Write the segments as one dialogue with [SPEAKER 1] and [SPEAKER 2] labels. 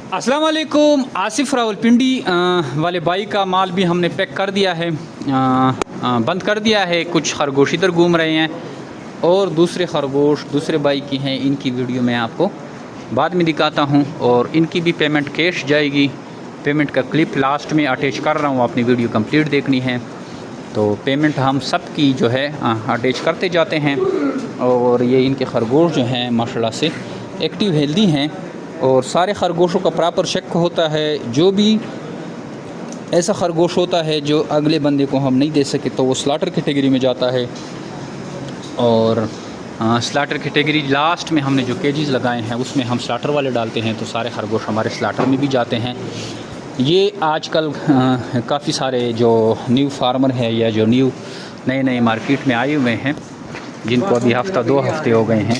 [SPEAKER 1] अस्सलाम वालेकुम। आसिफ रावलपिंडी वाले भाई का माल भी हमने पैक कर दिया है, बंद कर दिया है। कुछ खरगोश इधर घूम रहे हैं और दूसरे खरगोश दूसरे भाई की हैं। इनकी वीडियो मैं आपको बाद में दिखाता हूं और इनकी भी पेमेंट कैश जाएगी। पेमेंट का क्लिप लास्ट में अटैच कर रहा हूं, अपनी वीडियो कंप्लीट देखनी है तो पेमेंट हम सब की जो है अटैच करते जाते हैं। और ये इनके खरगोश जो हैं माशाल्लाह से एक्टिव हेल्दी हैं और सारे खरगोशों का प्रॉपर चेक होता है। जो भी ऐसा खरगोश होता है जो अगले बंदे को हम नहीं दे सके तो वो स्लाटर कैटेगरी में जाता है। और स्लाटर कैटेगरी लास्ट में हमने जो केजीज़ लगाए हैं उसमें हम स्लाटर वाले डालते हैं तो सारे खरगोश हमारे स्लाटर में भी जाते हैं। ये आजकल काफ़ी सारे जो न्यू फार्मर हैं या जो नए मार्केट में आए हुए हैं, जिनको अभी हफ़्ता 2 हफ़्ते हो गए हैं,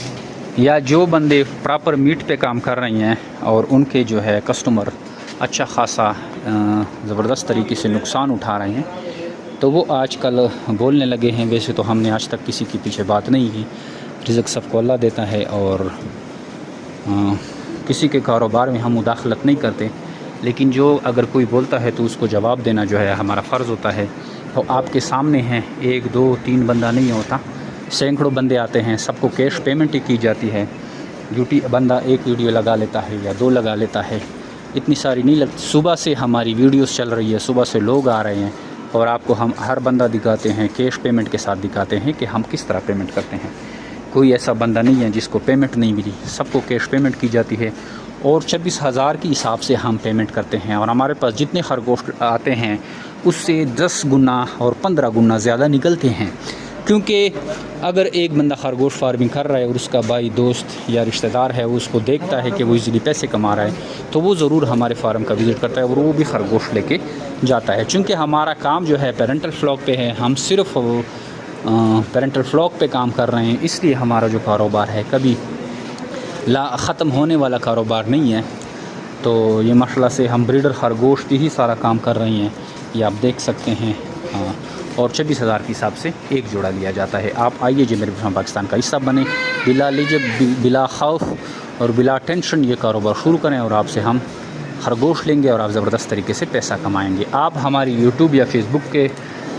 [SPEAKER 1] या जो बंदे प्रॉपर मीट पे काम कर रहे हैं और उनके जो है कस्टमर अच्छा खासा ज़बरदस्त तरीके से नुकसान उठा रहे हैं, तो वो आजकल बोलने लगे हैं। वैसे तो हमने आज तक किसी के पीछे बात नहीं की, रिज़्क़ सबको अल्लाह देता है और किसी के कारोबार में हम मुदाखलत नहीं करते। लेकिन जो अगर कोई बोलता है तो उसको जवाब देना जो है हमारा फ़र्ज़ होता है। तो आपके सामने हैं, 1 2 3 बंदा नहीं होता, सैकड़ों बंदे आते हैं, सबको कैश पेमेंट ही की जाती है। ड्यूटी बंदा एक वीडियो लगा लेता है या 2 लगा लेता है, इतनी सारी नहीं लगती। सुबह से हमारी वीडियोस चल रही है, सुबह से लोग आ रहे हैं और आपको हम हर बंदा दिखाते हैं, कैश पेमेंट के साथ दिखाते हैं कि हम किस तरह पेमेंट करते हैं। कोई ऐसा बंदा नहीं है जिसको पेमेंट नहीं मिली, सबको कैश पेमेंट की जाती है और 26,000 के हिसाब से हम पेमेंट करते हैं। और हमारे पास जितने खरगोश आते हैं उससे 10 गुना और 15 गुना ज़्यादा निकलते हैं। क्योंकि अगर एक बंदा खरगोश फार्मिंग कर रहा है और उसका भाई दोस्त या रिश्तेदार है, वो उसको देखता है कि वो इजीली पैसे कमा रहा है, तो वो ज़रूर हमारे फार्म का विज़िट करता है और वो भी खरगोश लेके जाता है। चूँकि हमारा काम जो है पेरेंटल फ्लॉक पे है, हम सिर्फ पेरेंटल फ्लॉक पे काम कर रहे हैं, इसलिए हमारा जो कारोबार है कभी ख़त्म होने वाला कारोबार नहीं है। तो ये माशाल्लाह से हम ब्रीडर खरगोश भी ही सारा काम कर रही हैं, ये आप देख सकते हैं। और 26,000 के हिसाब से एक जोड़ा लिया जाता है। आप आइए जी मेरे पाकिस्तान का हिस्सा बने, बिला लीजिए, बिला खौफ और बिला टेंशन ये कारोबार शुरू करें और आपसे हम खरगोश लेंगे और आप ज़बरदस्त तरीके से पैसा कमाएंगे। आप हमारी यूट्यूब या फेसबुक के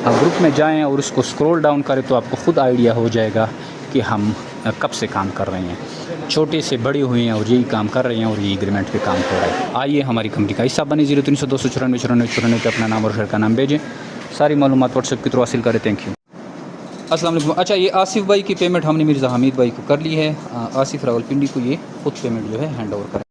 [SPEAKER 1] ग्रुप में जाएं और उसको स्क्रॉल डाउन करें तो आपको ख़ुद आइडिया हो जाएगा कि हम कब से काम कर रहे हैं। छोटे से बड़े हुए हैं और यही काम कर रहे हैं और यही एग्रीमेंट पे काम हो रहा है। आइए हमारी कंपनी का हिस्सा बने। 0300 294 94 पे अपना नाम और शहर का नाम भेजें। सारी मालूमात व्हाट्सएप के थ्रू हासिल करें। Thank you. अस्सलाम वालेकुम। अच्छा, ये आसिफ भाई की पेमेंट हमने मिर्ज़ा हमीद भाई को कर ली है। आसिफ रावलपिंडी को ये खुद पेमेंट जो है हैंड ओवर करें।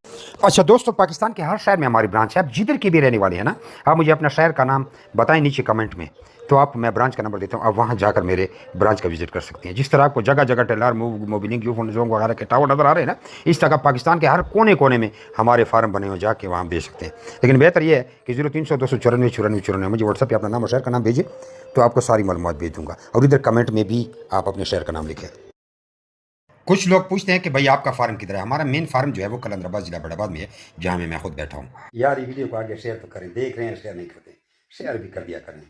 [SPEAKER 2] अच्छा दोस्तों, पाकिस्तान के हर शहर में हमारी ब्रांच है। आप जिधर की भी रहने वाले हैं ना, आप मुझे अपना शहर का नाम बताएं नीचे कमेंट में, तो आप मैं ब्रांच का नंबर देता हूँ, आप वहाँ जाकर मेरे ब्रांच का विजिट कर सकते हैं। जिस तरह आपको जगह जगह टेलर मोबिलिंग जोंग वगैरह के टावर नजर आ रहे हैं ना, इस तरह पाकिस्तान के हर कोने कोने में हमारे फार्म बने हो, जाके वहाँ बेच सकते हैं। लेकिन बेहतर यह है कि 0300 294 94 94 मुझे व्हाट्सएप पर अपना नाम और शहर का नाम भेजें, तो आपको सारी मालूमात भेज दूँगा। और इधर कमेंट में भी आप अपने शहर का नाम लिखें। कुछ लोग पूछते हैं कि भाई आपका फार्म किधर है। हमारा मेन फार्म जो है वो कलंदराबाद जिला बड़ाबाद में है, जहाँ मैं खुद बैठा हूँ। यार ये वीडियो को आगे शेयर तो करें, देख रहे हैं शेयर नहीं करते, शेयर भी कर दिया करें।